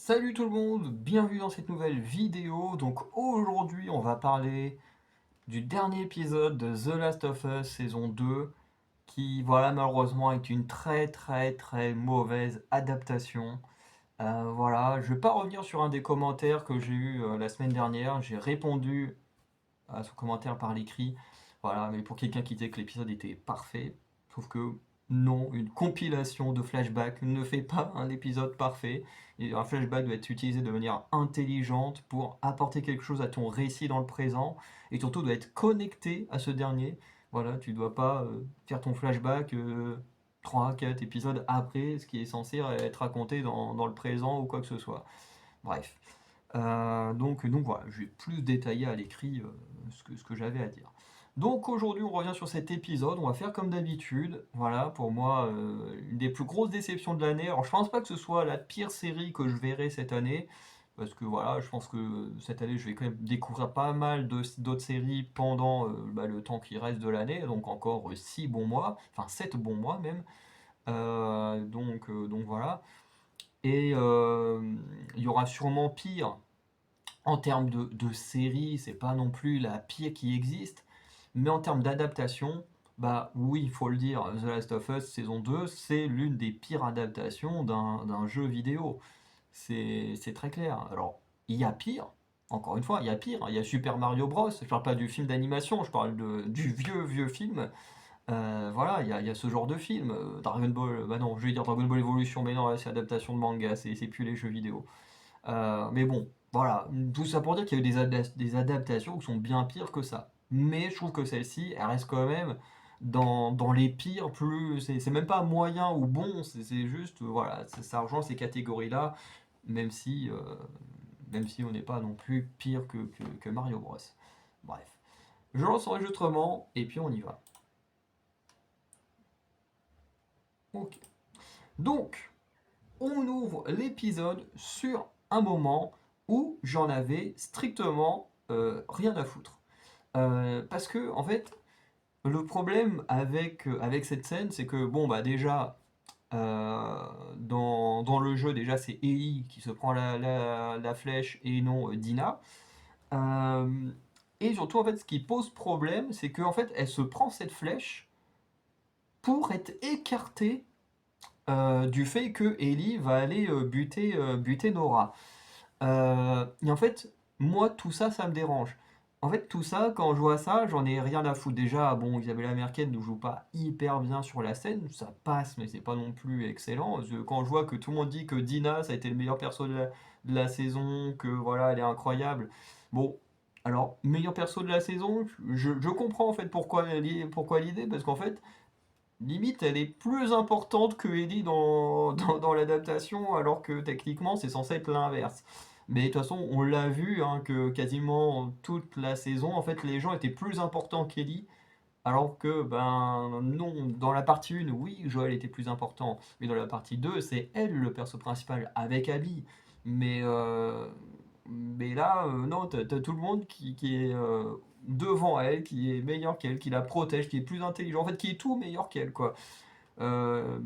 Salut tout le monde, bienvenue dans cette nouvelle vidéo. Donc aujourd'hui on va parler du dernier épisode de The Last of Us saison 2 qui voilà malheureusement est une très mauvaise adaptation. Voilà, je vais pas revenir sur un des commentaires que j'ai eu la semaine dernière, j'ai répondu à ce commentaire par l'écrit. Voilà, mais pour quelqu'un qui disait que l'épisode était parfait, sauf que non, une compilation de flashbacks ne fait pas un épisode parfait. Et un flashback doit être utilisé de manière intelligente pour apporter quelque chose à ton récit dans le présent et surtout doit être connecté à ce dernier. Voilà, tu dois pas faire ton flashback 3, 4 épisodes après ce qui est censé être raconté dans le présent ou quoi que ce soit. Bref. Donc voilà, je vais plus détailler à l'écrit ce que j'avais à dire. Donc aujourd'hui, on revient sur cet épisode. On va faire comme d'habitude. Voilà, pour moi, une des plus grosses déceptions de l'année. Alors, je pense pas que ce soit la pire série que je verrai cette année. Parce que voilà, je pense que cette année, je vais quand même découvrir pas mal d'autres séries pendant le temps qui reste de l'année. Donc encore 6 bons mois, enfin 7 bons mois même. Donc voilà. Et il y aura sûrement pire en termes de série, c'est pas non plus la pire qui existe, mais en termes d'adaptation, bah oui, il faut le dire, The Last of Us saison 2, c'est l'une des pires adaptations d'un jeu vidéo. C'est très clair. Alors, il y a pire, encore une fois, il y a pire. Il y a Super Mario Bros. Je parle pas du film d'animation, je parle du vieux film. Voilà, il y a ce genre de film. Dragon Ball, bah non, je vais dire Dragon Ball Evolution, mais non, là, c'est adaptation de manga, c'est plus les jeux vidéo. Mais bon, voilà, tout ça pour dire qu'il y a eu des adaptations qui sont bien pires que ça. Mais je trouve que celle-ci, elle reste quand même dans les pires, plus. C'est même pas moyen ou bon, c'est juste, voilà, ça rejoint ces catégories-là, même si, euh, même si on n'est pas non plus pire que Mario Bros. Bref, je lance l'enregistrement et puis on y va. Ok. Donc, on ouvre l'épisode sur un moment où j'en avais strictement rien à foutre. Parce que, en fait, le problème avec cette scène, c'est que, bon, bah déjà, dans le jeu, déjà, c'est Ellie qui se prend la flèche et non Dina. Euh, et surtout, en fait, ce qui pose problème, c'est qu'en fait, elle se prend cette flèche pour être écartée du fait que Ellie va aller buter Nora. Et en fait, moi, tout ça, ça me dérange. En fait, tout ça, quand je vois ça, j'en ai rien à foutre. Déjà, bon, Isabella Merkel ne joue pas hyper bien sur la scène, ça passe, mais c'est pas non plus excellent. Quand je vois que tout le monde dit que Dina, ça a été le meilleur perso de la saison, que voilà, elle est incroyable. Bon, alors, meilleur perso de la saison, je comprends en fait pourquoi l'idée, parce qu'en fait, limite, elle est plus importante que Ellie dans l'adaptation, alors que techniquement, c'est censé être l'inverse. Mais de toute façon, on l'a vu, hein, que quasiment toute la saison, en fait, les gens étaient plus importants qu'Ellie, alors que, ben non, dans la partie 1, oui, Joël était plus important, mais dans la partie 2, c'est elle le perso principal, avec Abby. Mais, euh, mais là, non, t'as tout le monde qui est devant elle, qui est meilleur qu'elle, qui la protège, qui est plus intelligent, en fait, qui est tout meilleur qu'elle, quoi. Euh,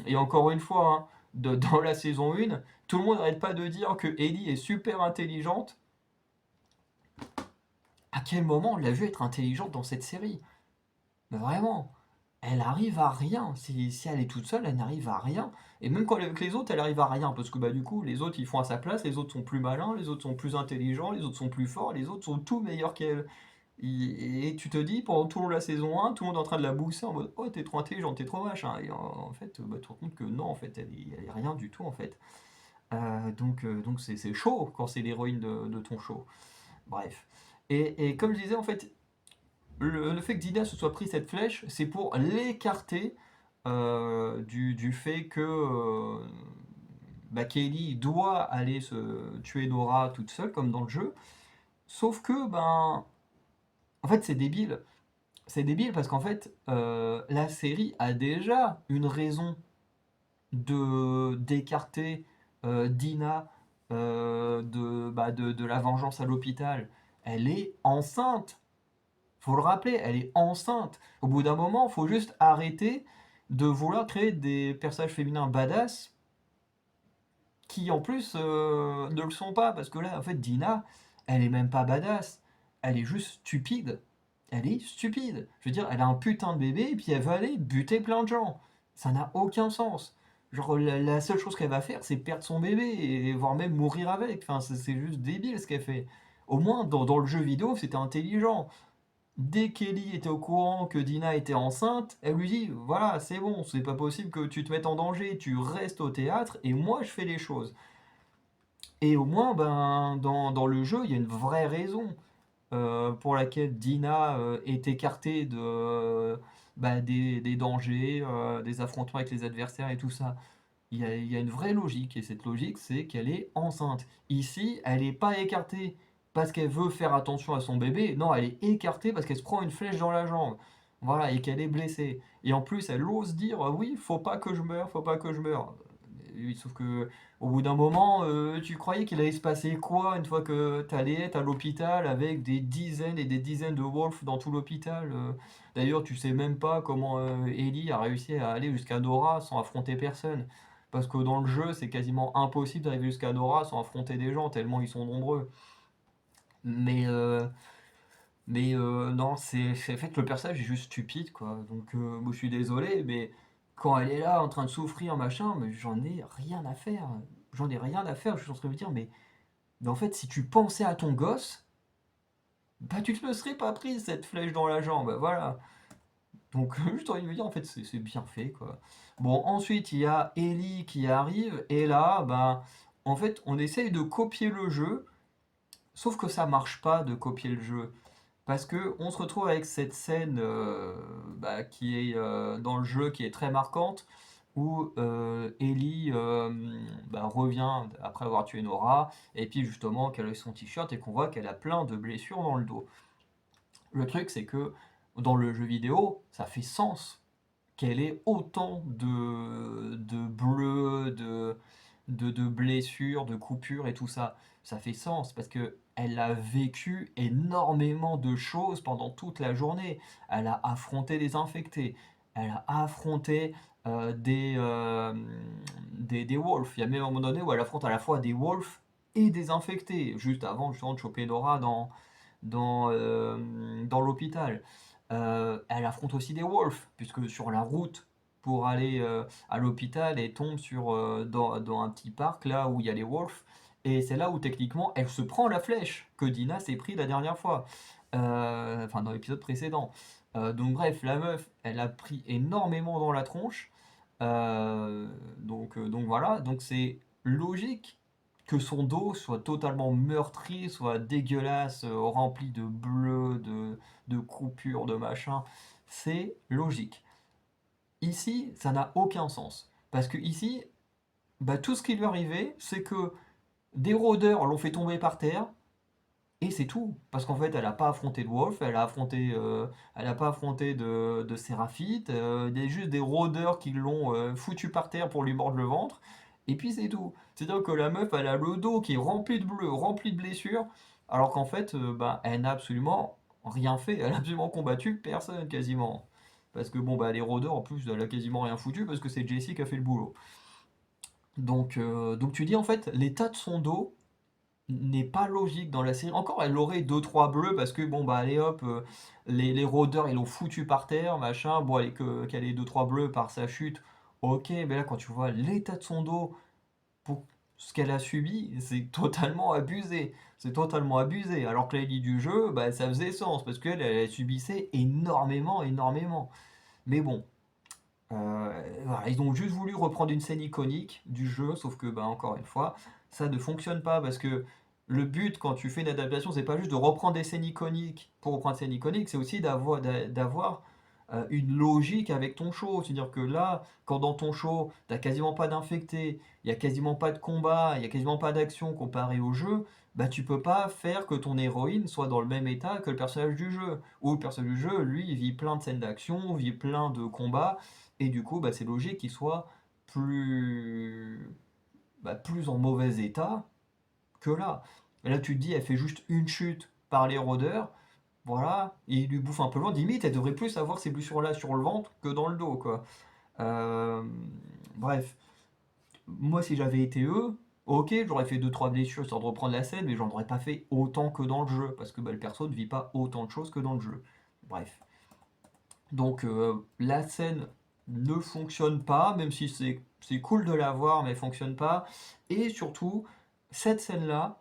et encore une fois, hein, dans la saison 1, tout le monde n'arrête pas de dire que Ellie est super intelligente. À quel moment on l'a vu être intelligente dans cette série? Mais vraiment, elle arrive à rien. Si elle est toute seule, elle n'arrive à rien. Et même quand elle est avec les autres, elle arrive à rien. Parce que bah, du coup, les autres, ils font à sa place, les autres sont plus malins, les autres sont plus intelligents, les autres sont plus forts, les autres sont tout meilleurs qu'elle. Et tu te dis, pendant tout le long de la saison 1, tout le monde est en train de la bousser en mode oh, t'es trop intelligent, t'es trop machin. Et en fait, bah, tu te rends compte que non, en fait, elle est rien du tout, en fait. Donc c'est chaud quand c'est l'héroïne de ton show. Bref. Et comme je disais, en fait, le fait que Dina se soit pris cette flèche, c'est pour l'écarter du fait que bah, Kelly doit aller se tuer Nora toute seule, comme dans le jeu. Sauf que, ben, en fait, c'est débile. C'est débile parce qu'en fait, la série a déjà une raison de d'écarter Dina de la vengeance à l'hôpital. Elle est enceinte. Faut le rappeler, elle est enceinte. Au bout d'un moment, faut juste arrêter de vouloir créer des personnages féminins badass qui en plus ne le sont pas, parce que là, en fait, Dina, elle est même pas badass, elle est juste stupide. Elle est stupide. Je veux dire, elle a un putain de bébé et puis elle va aller buter plein de gens. Ça n'a aucun sens. Genre, la seule chose qu'elle va faire, c'est perdre son bébé et voire même mourir avec. Enfin, c'est juste débile ce qu'elle fait. Au moins, dans le jeu vidéo, c'était intelligent. Dès qu'Ellie était au courant que Dina était enceinte, elle lui dit, voilà, c'est bon, c'est pas possible que tu te mettes en danger, tu restes au théâtre et moi je fais les choses. Et au moins, ben, dans le jeu, il y a une vraie raison pour laquelle Dina est écartée bah, des dangers, des affrontements avec les adversaires et tout ça. Il y a une vraie logique, et cette logique, c'est qu'elle est enceinte. Ici, elle n'est pas écartée parce qu'elle veut faire attention à son bébé, non, elle est écartée parce qu'elle se prend une flèche dans la jambe. Voilà, et qu'elle est blessée. Et en plus, elle ose dire, oui, faut pas que je meure, faut pas que je meure. Sauf que au bout d'un moment, tu croyais qu'il allait se passer quoi une fois que tu allais être à l'hôpital avec des dizaines et des dizaines de wolves dans tout l'hôpital. D'ailleurs, tu sais même pas comment Ellie a réussi à aller jusqu'à Nora sans affronter personne. Parce que dans le jeu, c'est quasiment impossible d'arriver jusqu'à Nora sans affronter des gens, tellement ils sont nombreux. Mais, euh, mais non, en fait, le personnage est juste stupide, quoi. Donc, moi, je suis désolé, mais quand elle est là en train de souffrir, machin, mais j'en ai rien à faire. J'en ai rien à faire. Je suis en train de me dire, mais en fait, si tu pensais à ton gosse, bah, tu te le serais pas pris cette flèche dans la jambe. Voilà. Donc, juste envie de me dire, en fait, c'est bien fait, quoi. Bon, ensuite, il y a Ellie qui arrive, et là, ben, en fait, on essaye de copier le jeu, sauf que ça marche pas de copier le jeu. Parce que on se retrouve avec cette scène bah, qui est dans le jeu, qui est très marquante, où Ellie bah, revient après avoir tué Nora, et puis justement qu'elle a son t-shirt et qu'on voit qu'elle a plein de blessures dans le dos. Le truc, c'est que dans le jeu vidéo, ça fait sens qu'elle ait autant de bleus, de blessures, de coupures et tout ça. Ça fait sens parce que elle a vécu énormément de choses pendant toute la journée. Elle a affronté des infectés, elle a affronté des wolves. Il y a même un moment donné où elle affronte à la fois des wolves et des infectés, juste avant justement de choper Nora dans l'hôpital. Elle affronte aussi des wolves, puisque sur la route pour aller à l'hôpital, elle tombe dans un petit parc là où il y a les wolves. Et c'est là où techniquement elle se prend la flèche que Dina s'est pris la dernière fois. Enfin, dans l'épisode précédent. Donc, bref, la meuf, elle a pris énormément dans la tronche. Donc voilà, donc c'est logique que son dos soit totalement meurtri, soit dégueulasse, rempli de bleus, de coupures, de machin. C'est logique. Ici, ça n'a aucun sens. Parce que ici, bah, tout ce qui lui arrivait, c'est que des rôdeurs l'ont fait tomber par terre, et c'est tout. Parce qu'en fait, elle n'a pas affronté de Wolf, elle a pas affronté de Séraphite, il y a juste des rôdeurs qui l'ont foutu par terre pour lui mordre le ventre, et puis c'est tout. C'est-à-dire que la meuf, elle a le dos qui est rempli de bleus, rempli de blessures, alors qu'en fait, bah, elle n'a absolument rien fait, elle a absolument combattu personne quasiment. Parce que bon, bah, les rôdeurs, en plus, elle a quasiment rien foutu parce que c'est Jessie qui a fait le boulot. Donc tu dis en fait, l'état de son dos, n'est pas logique dans la série. Encore, elle aurait deux trois bleus parce que bon bah allez hop, les rôdeurs ils l'ont foutu par terre, machin. Bon, qu'elle ait deux trois bleus par sa chute, ok, mais là quand tu vois l'état de son dos pour ce qu'elle a subi, c'est totalement abusé. C'est totalement abusé. Alors que la Ellie du jeu, bah ça faisait sens parce elle subissait énormément, énormément. Mais bon. Voilà, ils ont juste voulu reprendre une scène iconique du jeu, sauf que, bah, encore une fois, ça ne fonctionne pas parce que le but quand tu fais une adaptation, c'est pas juste de reprendre des scènes iconiques pour reprendre des scènes iconiques, c'est aussi d'avoir une logique avec ton show. C'est-à-dire que là, quand dans ton show, t'as quasiment pas d'infectés, il y a quasiment pas de combat, il y a quasiment pas d'action comparé au jeu, bah tu peux pas faire que ton héroïne soit dans le même état que le personnage du jeu. Ou le personnage du jeu, lui, il vit plein de scènes d'action, vit plein de combats, et du coup, bah, c'est logique qu'il soit plus, plus en mauvais état que là. Et là, tu te dis, elle fait juste une chute par les rôdeurs, voilà, et il lui bouffe un peu loin. Limite, elle devrait plus avoir ces blessures-là sur le ventre que dans le dos, quoi. Euh, Bref, moi, si j'avais été eux, OK, j'aurais fait deux trois blessures histoire de reprendre la scène, mais j'en aurais pas fait autant que dans le jeu, parce que, bah, le perso ne vit pas autant de choses que dans le jeu. Bref. Donc la scène ne fonctionne pas, même si c'est cool de la voir, mais elle fonctionne pas. Et surtout, cette scène-là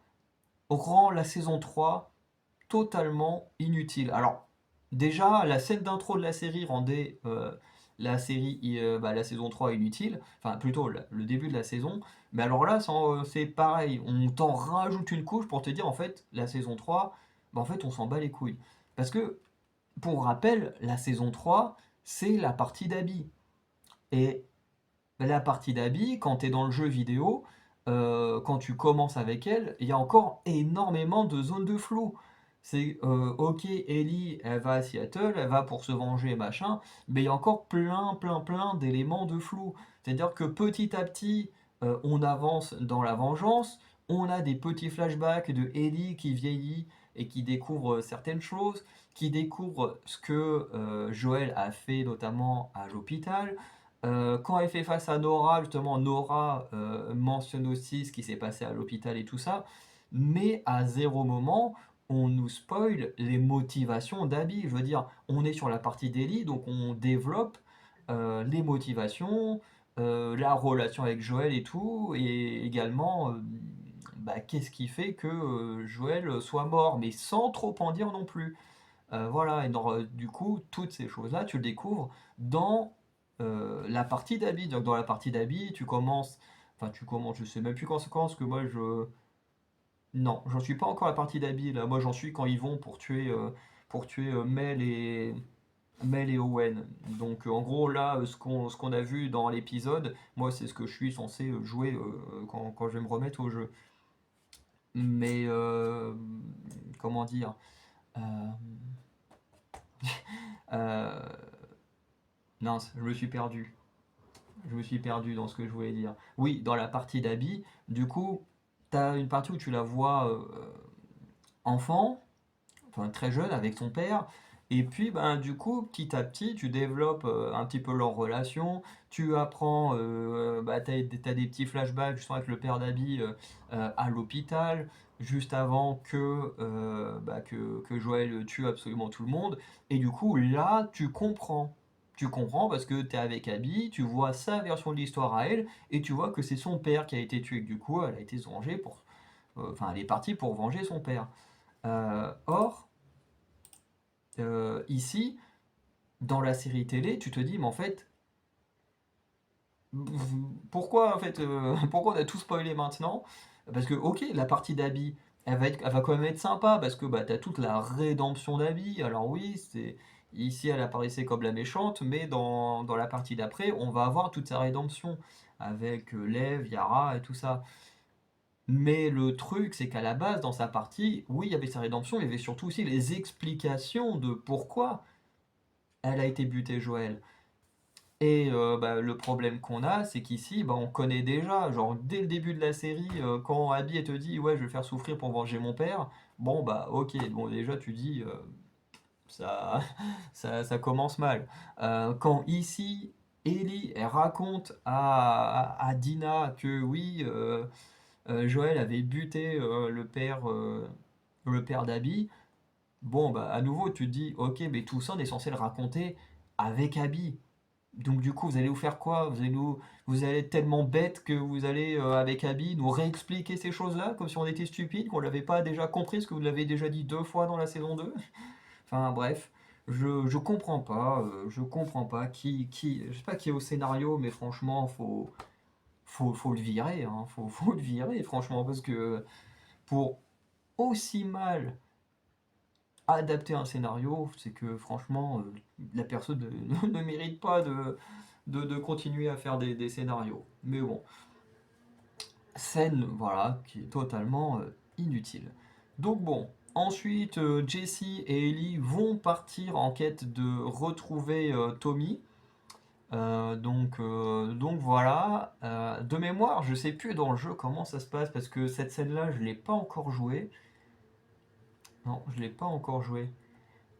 rend la saison 3 totalement inutile. Alors, déjà, la scène d'intro de la série rendait la saison 3 inutile, enfin plutôt le début de la saison. Mais alors là, c'est pareil, on t'en rajoute une couche pour te dire en fait, la saison 3, bah, en fait, on s'en bat les couilles. Parce que, pour rappel, la saison 3, c'est la partie d'Abby. Et la partie d'Abby, quand tu es dans le jeu vidéo, quand tu commences avec elle, il y a encore énormément de zones de flou. C'est ok, Ellie, elle va à Seattle, elle va pour se venger, machin, mais il y a encore plein d'éléments de flou. C'est-à-dire que petit à petit, on avance dans la vengeance, on a des petits flashbacks de Ellie qui vieillit et qui découvre certaines choses, qui découvre ce que Joël a fait notamment à l'hôpital. Quand elle fait face à Nora, justement, Nora mentionne aussi ce qui s'est passé à l'hôpital et tout ça, mais à zéro moment, on nous spoil les motivations d'Abby. Je veux dire, on est sur la partie d'Ellie, donc on développe les motivations, la relation avec Joël et tout, et également, bah, qu'est-ce qui fait que Joël soit mort, mais sans trop en dire non plus. Voilà, et du coup, toutes ces choses-là, tu le découvres dans la partie d'habit. Donc dans la partie d'habit, tu commences, je sais même plus quand c'est quand, parce que moi je... Non, j'en suis pas encore à la partie d'habit, là. Moi j'en suis quand ils vont pour tuer Mel et Owen. Donc en gros là, ce qu'on a vu dans l'épisode, moi c'est ce que je suis censé jouer quand je vais me remettre au jeu. Mais comment dire euh, euh, Mince, je me suis perdu. Je me suis perdu dans ce que je voulais dire. Oui, dans la partie d'Abby, du coup, t'as une partie où tu la vois enfant, enfin très jeune avec son père, et puis ben du coup, petit à petit, tu développes un petit peu leur relation, tu apprends, t'as des petits flashbacks justement avec le père d'Abby à l'hôpital, juste avant que Joël tue absolument tout le monde, et du coup là, tu comprends. Tu comprends parce que tu es avec Abby, tu vois sa version de l'histoire à elle, et tu vois que c'est son père qui a été tué, que du coup elle a été vengée enfin elle est partie pour venger son père. Or, ici, dans la série télé, tu te dis, mais en fait, pourquoi en fait, pourquoi on a tout spoilé maintenant? Parce que ok, la partie d'Abby, elle va quand même être sympa parce que bah t'as toute la rédemption d'Abby. Alors oui, c'est ici elle apparaissait comme la méchante, mais dans la partie d'après, on va avoir toute sa rédemption avec Lev, Yara et tout ça. Mais le truc, c'est qu'à la base, dans sa partie, oui, il y avait sa rédemption, il y avait surtout aussi les explications de pourquoi elle a été butée, Joël. Et bah, le problème qu'on a, c'est qu'ici, bah, on connaît déjà, genre dès le début de la série, quand Abby elle te dit ouais, je vais faire souffrir pour venger mon père, bon bah ok, bon déjà tu dis ça, ça commence mal. Quand ici, Ellie elle raconte à Dina que oui, Joël avait buté le père d'Abby, bon bah à nouveau tu te dis ok, mais tout ça on est censé le raconter avec Abby. Donc du coup, vous allez vous faire quoi? Vous allez être tellement bête que vous allez, avec Abby, nous réexpliquer ces choses-là, comme si on était stupide, qu'on l'avait pas déjà compris, parce que vous l'avez déjà dit deux fois dans la saison 2. Enfin bref, je comprends pas, je comprends pas je sais pas qui est au scénario, mais franchement, faut le virer, hein, faut le virer, franchement, parce que pour aussi mal adapter un scénario, c'est que franchement, la personne ne mérite pas de continuer à faire des scénarios. Mais bon, scène, voilà, qui est totalement inutile. Donc bon, ensuite, Jesse et Ellie vont partir en quête de retrouver Tommy. Donc voilà. De mémoire, je sais plus dans le jeu comment ça se passe, parce que cette scène-là, je l'ai pas encore jouée. Non, je l'ai pas encore jouée.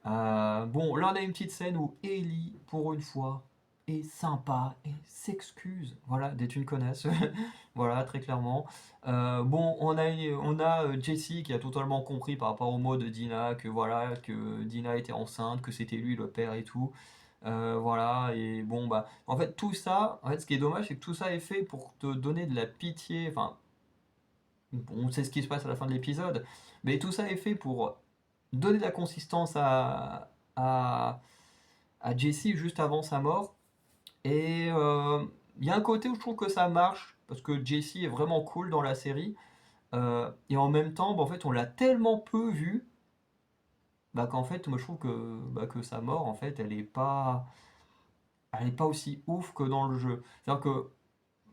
Bon, là on a une petite scène où Ellie, pour une fois, est sympa et s'excuse, voilà, d'être une connasse, voilà, très clairement. Bon, on a Jesse qui a totalement compris par rapport aux mots de Dina que voilà, que Dina était enceinte, que c'était lui le père et tout. Voilà, et bon, bah, en fait, tout ça, en fait, ce qui est dommage, c'est que tout ça est fait pour te donner de la pitié. Enfin, on sait ce qui se passe à la fin de l'épisode, mais tout ça est fait pour donner de la consistance à, à Jesse juste avant sa mort. Et il y a un côté où je trouve que ça marche, parce que Jesse est vraiment cool dans la série. Et en même temps, bah, en fait, on l'a tellement peu vu, bah, qu'en fait, moi je trouve que sa mort, en fait, elle est pas aussi ouf que dans le jeu. C'est-à-dire que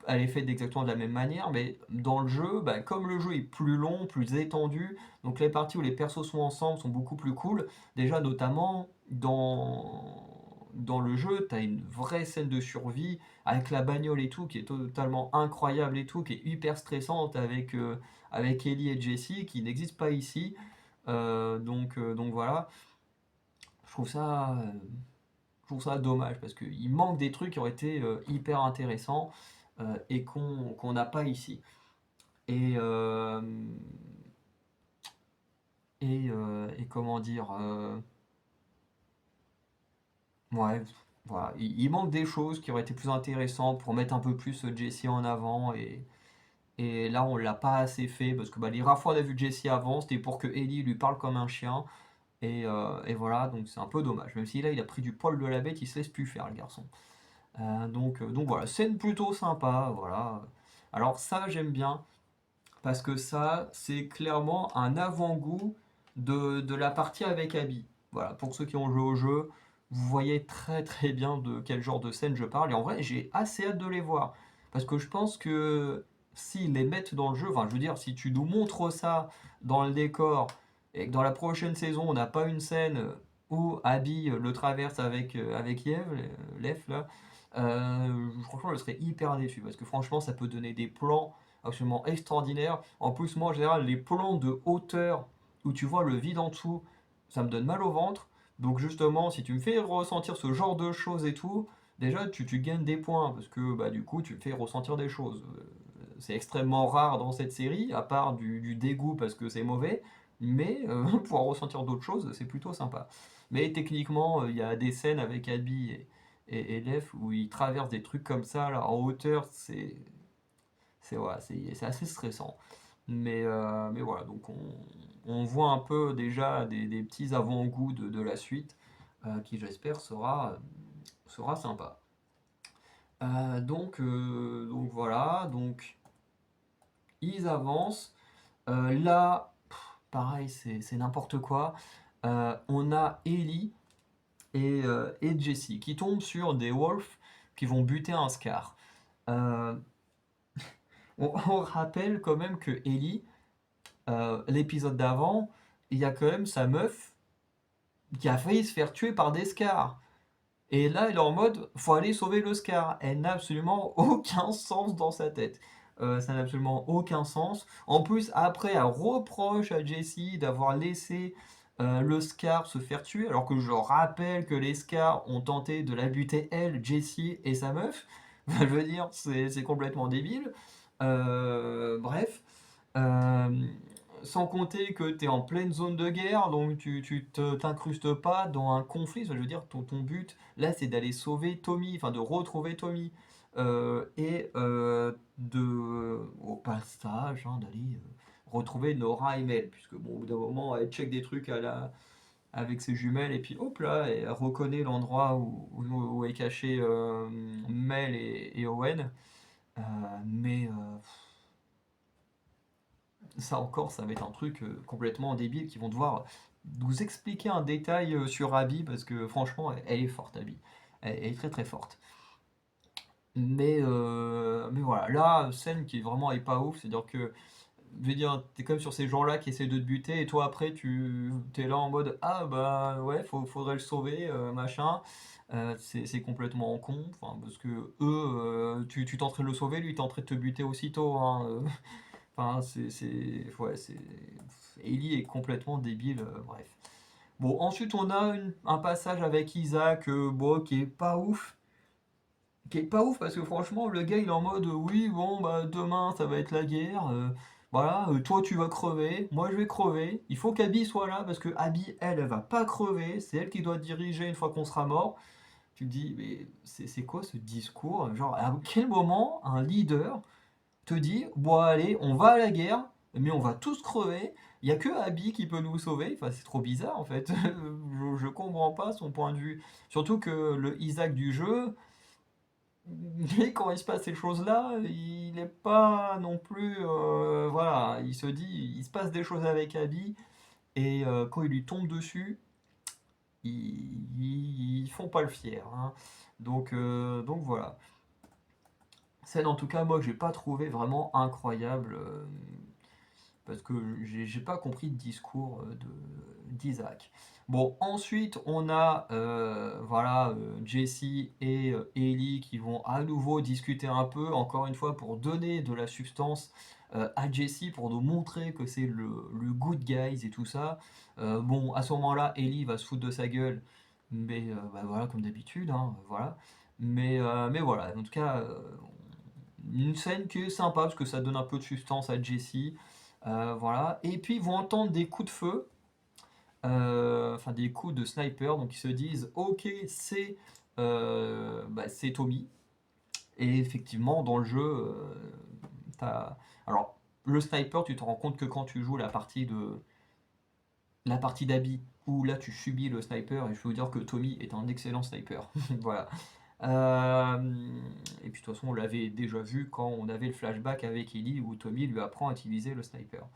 elle est faite exactement de la même manière, mais dans le jeu, bah, comme le jeu est plus long, plus étendu, donc les parties où les persos sont ensemble sont beaucoup plus cool. Déjà, notamment dans le jeu, tu as une vraie scène de survie avec la bagnole et tout, qui est totalement incroyable et tout, qui est hyper stressante avec Ellie et Jesse, qui n'existe pas ici. Donc voilà, je trouve ça, euh, je trouve ça dommage parce qu'il manque des trucs qui auraient été hyper intéressants et qu'on n'a pas ici. Et, euh, et comment dire, ouais, voilà, il manque des choses qui auraient été plus intéressantes pour mettre un peu plus Jesse en avant et là on l'a pas assez fait parce que bah, les rares fois on a vu Jesse avant c'était pour que Ellie lui parle comme un chien et voilà donc c'est un peu dommage même si là il a pris du poil de la bête il se laisse plus faire le garçon. Donc voilà, scène plutôt sympa, voilà. Alors ça j'aime bien, parce que ça c'est clairement un avant-goût de la partie avec Abby. Voilà, pour ceux qui ont joué au jeu, vous voyez très très bien de quel genre de scène je parle, et en vrai j'ai assez hâte de les voir. Parce que je pense que s'ils les mettent dans le jeu, enfin je veux dire, si tu nous montres ça dans le décor, et que dans la prochaine saison on n'a pas une scène où Abby le traverse avec Lev là, franchement, je serais hyper déçu parce que franchement, ça peut donner des plans absolument extraordinaires. En plus, moi, en général, les plans de hauteur où tu vois le vide en dessous, ça me donne mal au ventre. Donc, justement, si tu me fais ressentir ce genre de choses et tout, déjà, tu gagnes des points parce que bah, du coup, tu me fais ressentir des choses. C'est extrêmement rare dans cette série, à part du dégoût parce que c'est mauvais, mais pouvoir ressentir d'autres choses, c'est plutôt sympa. Mais techniquement, il y a des scènes avec Abby et Lef où ils traversent des trucs comme ça là, en hauteur, c'est assez stressant. Mais voilà, donc on voit un peu déjà des petits avant-goûts de la suite qui j'espère sera sympa. Donc voilà, donc ils avancent. Là, pareil, c'est n'importe quoi. On a Ellie et Jesse qui tombent sur des wolves qui vont buter un Scar. Euh, on rappelle quand même que Ellie, l'épisode d'avant, il y a quand même sa meuf qui a failli se faire tuer par des Scars. Et là, elle est en mode, faut aller sauver le Scar. Elle n'a absolument aucun sens dans sa tête. Ça n'a absolument aucun sens. En plus, après, elle reproche à Jessie d'avoir laissé le Scar se faire tuer, alors que je rappelle que les Scars ont tenté de la buter elle, Jessie et sa meuf. Je veux dire, c'est complètement débile. Bref. Euh, Sans compter que tu es en pleine zone de guerre, donc t'incrustes pas dans un conflit. Je veux dire, ton but, là, c'est d'aller sauver Tommy, enfin de retrouver Tommy. Au passage, hein, d'aller retrouver Nora et Mel, puisque bon, au bout d'un moment, elle check des trucs avec ses jumelles, et puis hop là, elle reconnaît l'endroit où est caché Mel et Owen. Euh, mais ça encore, ça va être un truc complètement débile qui vont devoir nous expliquer un détail sur Abby parce que franchement, elle est forte, Abby. Elle est très très forte. Mais voilà, là, scène qui vraiment est pas ouf, c'est-à-dire que, je veux dire, t'es comme sur ces gens-là qui essaient de te buter et toi après, t'es là en mode ah bah ouais, faudrait le sauver, machin. C'est complètement con, enfin, parce que tu tenterais de le sauver, lui, il tenterait de te buter aussitôt, hein. Enfin, ouais, Ellie est complètement débile, bref. Bon, ensuite, on a un passage avec Isaac, bon, qui est pas ouf. qui est pas ouf parce que franchement, le gars il est en mode oui, bon, bah demain ça va être la guerre, voilà, toi tu vas crever, moi je vais crever, il faut qu'Abby soit là parce que Abby, elle va pas crever, c'est elle qui doit diriger une fois qu'on sera mort. Tu te dis, mais c'est quoi ce discours? Genre, à quel moment un leader te dit, bon allez, on va à la guerre, mais on va tous crever, il n'y a que Abby qui peut nous sauver, enfin c'est trop bizarre en fait, je comprends pas son point de vue. Surtout que le Isaac du jeu, mais quand il se passe ces choses-là, il n'est pas non plus, voilà, il se dit, il se passe des choses avec Abby, et quand il lui tombe dessus, ils font pas le fier, hein. Donc voilà. Scène en tout cas, moi que j'ai pas trouvé vraiment incroyable, parce que j'ai pas compris le discours d'Isaac. Bon, ensuite on a voilà, Jesse et Ellie qui vont à nouveau discuter un peu, encore une fois pour donner de la substance à Jesse, pour nous montrer que c'est le good guys et tout ça. Bon, à ce moment-là, Ellie va se foutre de sa gueule, mais bah, voilà, comme d'habitude, hein, voilà. Mais voilà, en tout cas, une scène qui est sympa parce que ça donne un peu de substance à Jesse. Voilà. Et puis ils vont entendre des coups de feu, enfin des coups de sniper, donc ils se disent ok, c'est Tommy. Et effectivement, dans le jeu, t'as... Alors, le sniper, tu te rends compte que quand tu joues la partie d'Abby, où là tu subis le sniper, et je peux vous dire que Tommy est un excellent sniper. Voilà. Euh, et puis de toute façon, on l'avait déjà vu quand on avait le flashback avec Ellie où Tommy lui apprend à utiliser le sniper.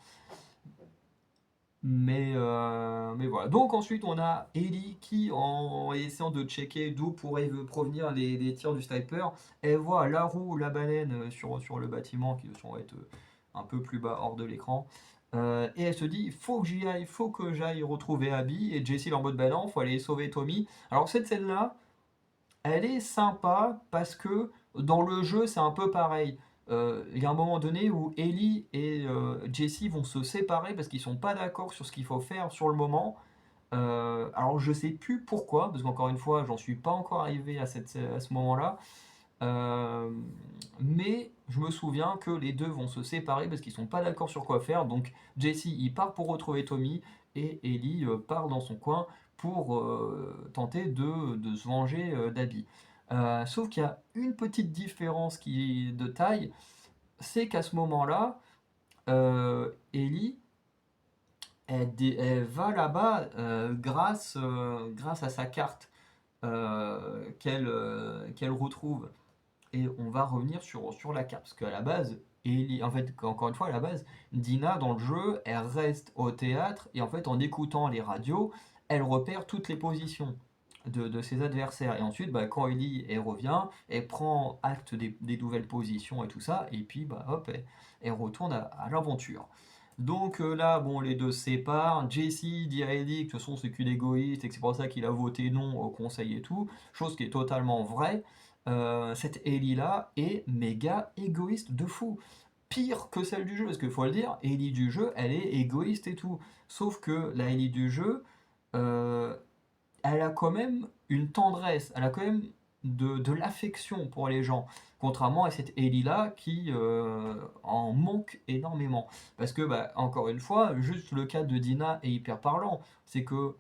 Mais voilà. Donc ensuite, on a Ellie qui, en essayant de checker d'où pourraient provenir les tirs du sniper, elle voit la roue, la baleine sur le bâtiment qui sont être un peu plus bas hors de l'écran. Et elle se dit, il faut que j'y aille, faut que j'aille retrouver Abby. Et Jessie est en mode, bah non, faut aller sauver Tommy. Alors cette scène-là, elle est sympa parce que dans le jeu, c'est un peu pareil. Il y a un moment donné où Ellie et Jesse vont se séparer parce qu'ils sont pas d'accord sur ce qu'il faut faire sur le moment. Alors je sais plus pourquoi, parce qu'encore une fois, j'en suis pas encore arrivé à ce moment-là. Euh, mais je me souviens que les deux vont se séparer parce qu'ils sont pas d'accord sur quoi faire. Donc Jesse il part pour retrouver Tommy et Ellie part dans son coin pour tenter de se venger d'Abby. Sauf qu'il y a une petite différence de taille, c'est qu'à ce moment-là, Ellie elle va là-bas grâce à sa carte qu'elle retrouve. Et on va revenir sur la carte. Parce qu'à la base, en fait, encore une fois, à la base, Dina, dans le jeu, elle reste au théâtre et en fait, en écoutant les radios, elle repère toutes les positions de ses adversaires. Et ensuite, bah, quand Ellie elle revient, elle prend acte des nouvelles positions et tout ça, et puis bah, hop, elle retourne à l'aventure. Donc là, bon, les deux se séparent. Jesse dit à Ellie que de toute façon c'est qu'une égoïste et que c'est pour ça qu'il a voté non au conseil et tout, chose qui est totalement vraie. Cette Ellie-là est méga égoïste de fou. Pire que celle du jeu, parce qu'il faut le dire, Ellie du jeu, elle est égoïste et tout. Sauf que la Ellie du jeu, euh, elle a quand même une tendresse, elle a quand même de l'affection pour les gens, contrairement à cette Ellie-là qui en manque énormément. Parce que, bah, encore une fois, juste le cas de Dina est hyper parlant. C'est que,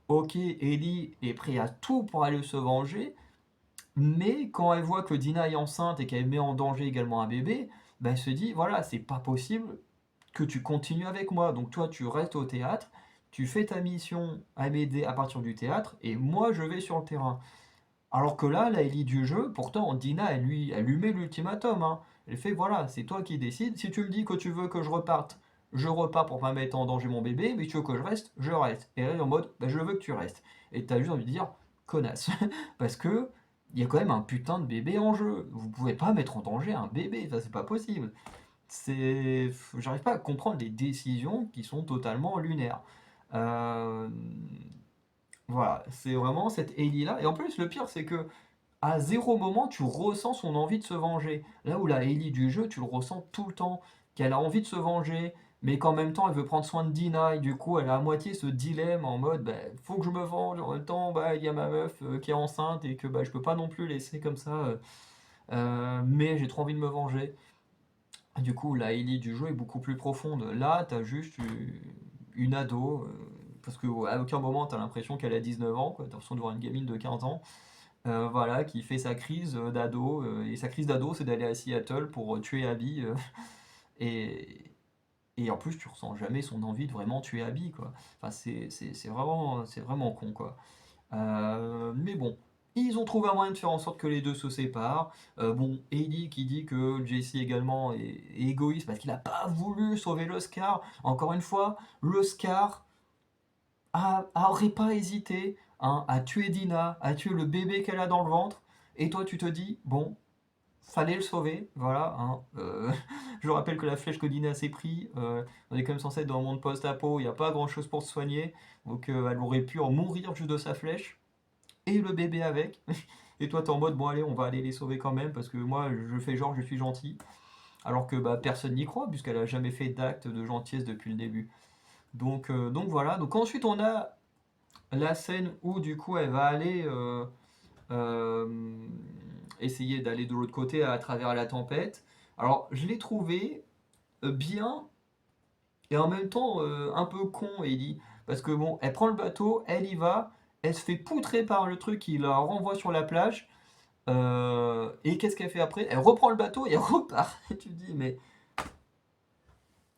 ok, Ellie est prête à tout pour aller se venger, mais quand elle voit que Dina est enceinte et qu'elle met en danger également un bébé, bah, elle se dit, voilà, c'est pas possible que tu continues avec moi. Donc toi, tu restes au théâtre, tu fais ta mission à m'aider à partir du théâtre, et moi, je vais sur le terrain. Alors que là, la Ellie du jeu, pourtant, Dina, elle lui met l'ultimatum, hein. Elle fait, voilà, c'est toi qui décides. Si tu me dis que tu veux que je repars pour pas mettre en danger mon bébé, mais tu veux que je reste, je reste. Et elle est en mode, bah, je veux que tu restes. Et t'as juste envie de dire, connasse. Parce que il y a quand même un putain de bébé en jeu. Vous pouvez pas mettre en danger un bébé, ça c'est pas possible. J'arrive pas à comprendre les décisions qui sont totalement lunaires. Euh, voilà, c'est vraiment cette Ellie-là. Et en plus, le pire, c'est que à zéro moment, tu ressens son envie de se venger. Là où la Ellie du jeu, tu le ressens tout le temps, qu'elle a envie de se venger, mais qu'en même temps elle veut prendre soin de Dina, et du coup elle a à moitié ce dilemme en mode bah, faut que je me venge, en même temps bah, il y a ma meuf qui est enceinte et que bah, je peux pas non plus laisser comme ça, mais j'ai trop envie de me venger. Du coup la Ellie du jeu est beaucoup plus profonde. Là t'as juste une ado, parce que à aucun moment t'as l'impression qu'elle a 19 ans, quoi. T'as l'impression de voir une gamine de 15 ans, voilà, qui fait sa crise d'ado, et sa crise d'ado c'est d'aller à Seattle pour tuer Abby, et, et en plus, tu ressens jamais son envie de vraiment tuer Abby, quoi. Enfin, c'est vraiment con, quoi. Mais bon, ils ont trouvé un moyen de faire en sorte que les deux se séparent. Bon, Ellie qui dit que Jesse également est égoïste parce qu'il n'a pas voulu sauver l'Oscar. Encore une fois, l'Oscar aurait pas hésité, hein, à tuer Dina, à tuer le bébé qu'elle a dans le ventre. Et toi, tu te dis, bon, fallait le sauver, voilà, hein. Je rappelle que la flèche que Dina s'est pris, on est quand même censé être dans un monde post-apo, il n'y a pas grand chose pour se soigner, donc elle aurait pu en mourir juste de sa flèche, et le bébé avec. Et toi t'es en mode bon allez on va aller les sauver quand même parce que moi je fais genre je suis gentil, alors que bah, personne n'y croit puisqu'elle a jamais fait d'acte de gentillesse depuis le début. Donc voilà, donc ensuite on a la scène où du coup elle va aller euh, essayer d'aller de l'autre côté à travers la tempête. Alors, je l'ai trouvé bien et en même temps un peu con, Ellie. Parce que bon, elle prend le bateau, elle y va, elle se fait poutrer par le truc qui la renvoie sur la plage. Et qu'est-ce qu'elle fait après? Elle reprend le bateau et elle repart. Et tu te dis, mais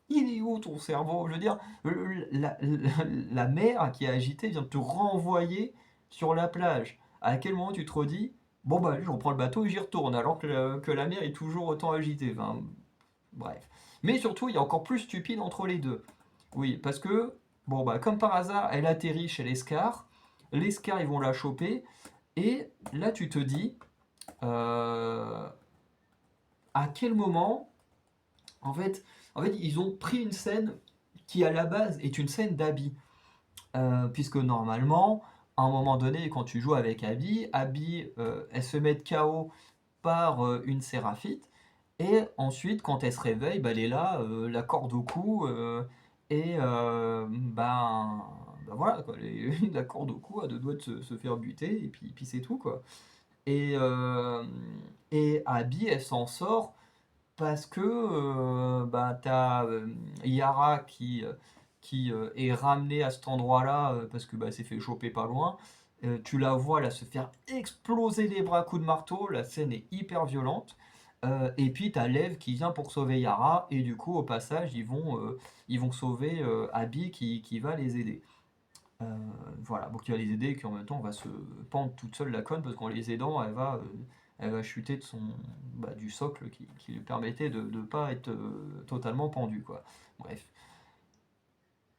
il est où ton cerveau? Je veux dire, la mer qui est agitée vient de te renvoyer sur la plage. À quel moment tu te redis, bon bah je reprends le bateau et j'y retourne, alors que la mer est toujours autant agitée. Enfin, bref. Mais surtout, il y a encore plus stupide entre les deux. Oui, parce que, bon bah comme par hasard, elle atterrit chez l'Escar. L'Escar, ils vont la choper. Et là, tu te dis, euh, à quel moment en fait, ils ont pris une scène qui, à la base, est une scène d'Abby. Puisque normalement, à un moment donné, quand tu joues avec Abby, Abby, elle se met KO par une séraphite. Et ensuite, quand elle se réveille, bah, elle est là, la corde au cou, et ben voilà, quoi, la corde au cou, à deux doigts de se faire buter, et puis c'est tout, quoi. Et, euh, et Abby, elle s'en sort parce que bah, tu as Yara qui est ramenée à cet endroit-là parce que bah, s'est fait choper pas loin. Tu la vois là se faire exploser les bras à coups de marteau, la scène est hyper violente. Et puis tu as Lev qui vient pour sauver Yara, et du coup au passage ils vont sauver Abby qui va les aider. Euh, voilà, donc qui va les aider et qui en même temps va se pendre toute seule la conne parce qu'en les aidant, elle va chuter de du socle qui lui permettait de ne pas être totalement pendue, quoi. Bref.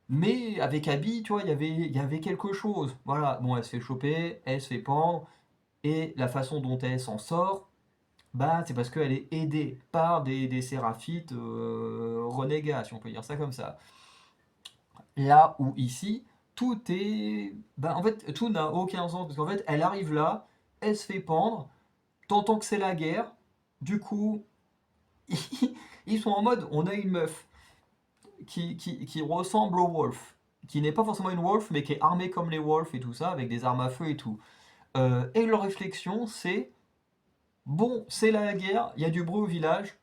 Mais avec Abby, tu vois, il y avait quelque chose. Voilà, bon, elle se fait choper, elle se fait pendre, et la façon dont elle s'en sort, bah, c'est parce qu'elle est aidée par des séraphites renégats, si on peut dire ça comme ça. Là où ici, tout est. Bah, en fait, tout n'a aucun sens. Parce qu'en fait, elle arrive là, elle se fait pendre, t'entends que c'est la guerre. Du coup, ils sont en mode on a une meuf qui ressemble au Wolf. Qui n'est pas forcément une Wolf, mais qui est armée comme les Wolves et tout ça, avec des armes à feu et tout. Et leur réflexion, c'est bon, c'est la guerre, il y a du bruit au village,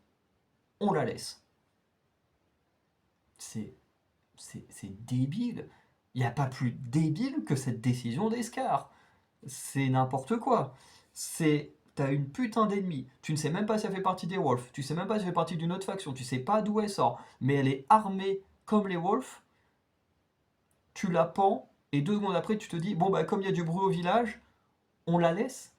on la laisse. C'est c'est débile. Il n'y a pas plus débile que cette décision d'Escar. C'est n'importe quoi. C'est. T'as une putain d'ennemie. Tu ne sais même pas si elle fait partie des Wolves. Tu sais même pas si elle fait partie d'une autre faction. Tu sais pas d'où elle sort. Mais elle est armée comme les Wolves. Tu la pends. Et 2 secondes après, tu te dis bon, bah, comme il y a du bruit au village, on la laisse.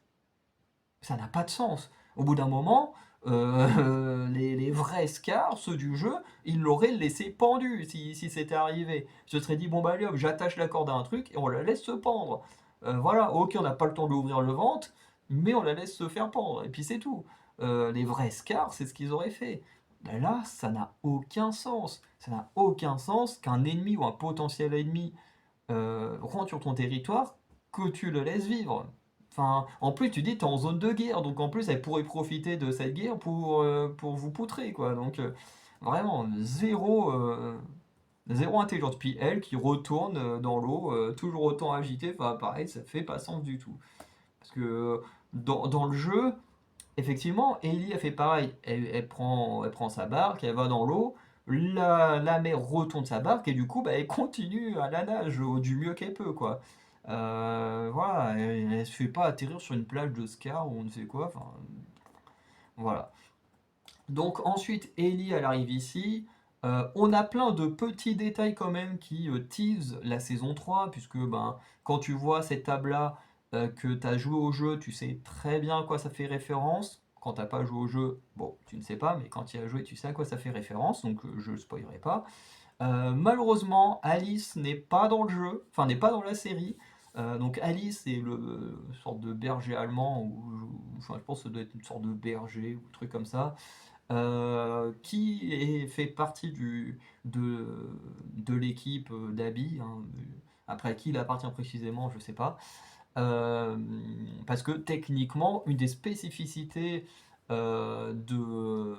Ça n'a pas de sens. Au bout d'un moment, les vrais Scars, ceux du jeu, ils l'auraient laissé pendu si c'était arrivé. Je se serais dit, bon bah allez hop, j'attache la corde à un truc et on la laisse se pendre. Voilà, ok, on n'a pas le temps d'ouvrir le ventre, mais on la laisse se faire pendre, et puis c'est tout. Les vrais Scars, c'est ce qu'ils auraient fait. Mais là, ça n'a aucun sens. Ça n'a aucun sens qu'un ennemi ou un potentiel ennemi rentre sur ton territoire, que tu le laisses vivre. Enfin, en plus, tu dis, t'es en zone de guerre, donc en plus, elle pourrait profiter de cette guerre pour vous poutrer, quoi. Donc, Vraiment, zéro intelligence. Puis elle qui retourne dans l'eau, toujours autant agitée, enfin pareil, ça fait pas sens du tout. Parce que dans le jeu, effectivement, Ellie a fait pareil. Elle prend sa barque, elle va dans l'eau, la mer retourne sa barque et du coup, bah, elle continue à la nage du mieux qu'elle peut, quoi. Voilà, elle se fait pas atterrir sur une plage de Scar ou on ne sait quoi. Enfin, voilà. Donc ensuite, Ellie, elle arrive ici. On a plein de petits détails quand même qui teasent la saison 3 puisque ben, quand tu vois cette table-là, que tu as joué au jeu, tu sais très bien à quoi ça fait référence. Quand t'as pas joué au jeu, bon, tu ne sais pas, mais quand tu y as joué, tu sais à quoi ça fait référence, donc je ne spoilerai pas. Malheureusement, Alice n'est pas dans le jeu, enfin n'est pas dans la série. Donc Alice est le sorte de berger allemand, enfin je pense que ça doit être une sorte de berger ou un truc comme ça, fait partie de l'équipe d'Abby, hein. Après qui il appartient précisément, je sais pas. Euh, Parce que techniquement, une des spécificités de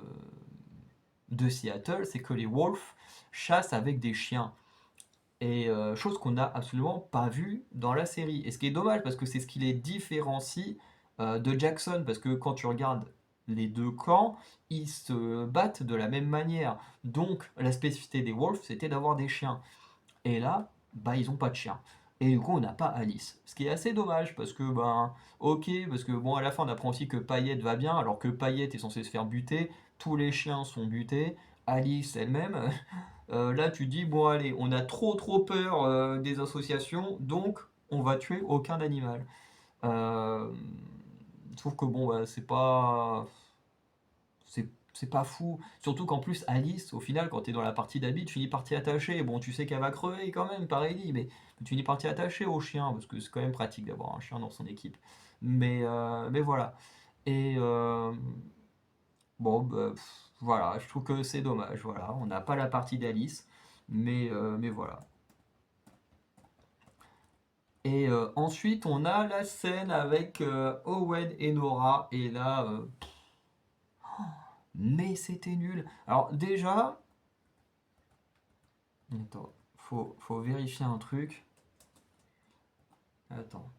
Seattle, c'est que les Wolves chassent avec des chiens. Et chose qu'on n'a absolument pas vue dans la série. Et ce qui est dommage, parce que c'est ce qui les différencie de Jackson, parce que quand tu regardes les deux camps, ils se battent de la même manière. Donc la spécificité des Wolves, c'était d'avoir des chiens. Et là, bah ils ont pas de chiens. Et du coup, on n'a pas Alice. Ce qui est assez dommage, parce que, ben, ok, parce que bon, à la fin, on apprend aussi que Payette va bien, alors que Payette est censé se faire buter, tous les chiens sont butés, Alice elle-même. Là, tu dis, bon, allez, on a trop peur des associations, donc on va tuer aucun animal. Euh, Sauf que bon, bah, c'est pas fou. Surtout qu'en plus, Alice, au final, quand t'es dans la partie d'habit, tu finis par t'y attacher. Bon, tu sais qu'elle va crever quand même, par Ellie, mais tu finis par t'y attacher au chien, parce que c'est quand même pratique d'avoir un chien dans son équipe. Mais voilà. Et bon, bah, voilà, je trouve que c'est dommage. Voilà, on n'a pas la partie d'Alice, mais voilà. Et ensuite, on a la scène avec Owen et Nora. Et là, mais c'était nul. Alors déjà, attends, faut vérifier un truc. Attends.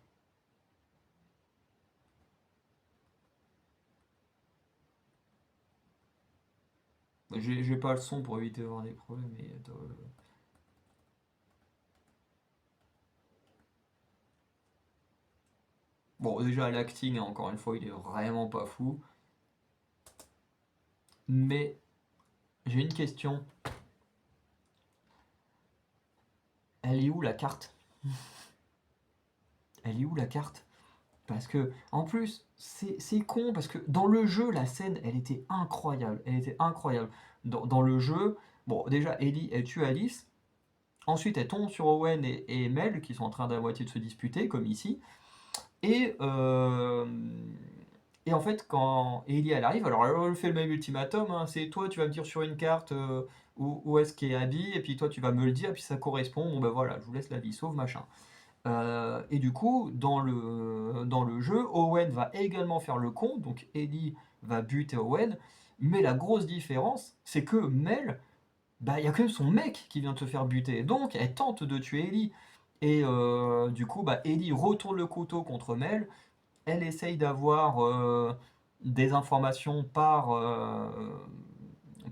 J'ai pas le son pour éviter d'avoir des problèmes. Mais attends, bon, déjà, l'acting, encore une fois, il est vraiment pas fou. Mais j'ai une question. Elle est où la carte? Elle est où la carte? Parce que, en plus, c'est con, parce que dans le jeu, la scène, elle était incroyable. Elle était incroyable. Dans le jeu, bon, déjà, Ellie, elle tue Alice. Ensuite, elle tombe sur Owen et Mel, qui sont en train d'à moitié de se disputer, comme ici. Et, euh, et en fait, quand Ellie, elle arrive, alors elle fait le même ultimatum, hein, c'est toi, tu vas me dire sur une carte où est-ce qu'est Abby, et puis toi, tu vas me le dire, puis ça correspond, bon ben voilà, je vous laisse la vie sauve, machin. Et du coup, dans le jeu, Owen va également faire le con, donc Ellie va buter Owen, mais la grosse différence, c'est que Mel, bah, il y a quand même son mec qui vient de se faire buter, donc elle tente de tuer Ellie. Et du coup, bah, Ellie retourne le couteau contre Mel, elle essaye d'avoir des informations par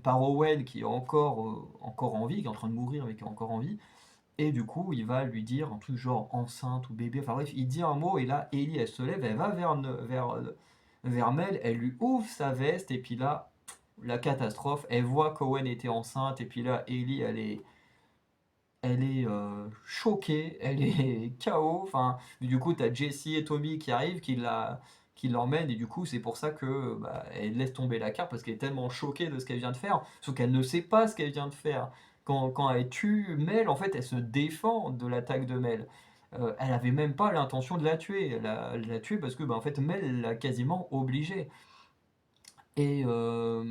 Owen qui est encore en vie, qui est en train de mourir mais qui est encore en vie. Et du coup, il va lui dire un truc genre enceinte ou bébé. Enfin bref, il dit un mot et là, Ellie, elle se lève, elle va vers Mel, elle lui ouvre sa veste et puis là, la catastrophe. Elle voit qu'Owen était enceinte et puis là, Ellie, elle est choquée, elle est KO. Enfin, du coup, t'as Jessie et Tommy qui arrivent, qui l'emmènent et du coup, c'est pour ça que bah, elle laisse tomber la carte parce qu'elle est tellement choquée de ce qu'elle vient de faire, sauf qu'elle ne sait pas ce qu'elle vient de faire. Quand elle tue Mel, en fait, elle se défend de l'attaque de Mel. Elle avait même pas l'intention de la tuer. Elle l'a tuée parce que, bah, en fait, Mel l'a quasiment obligée. Et, euh,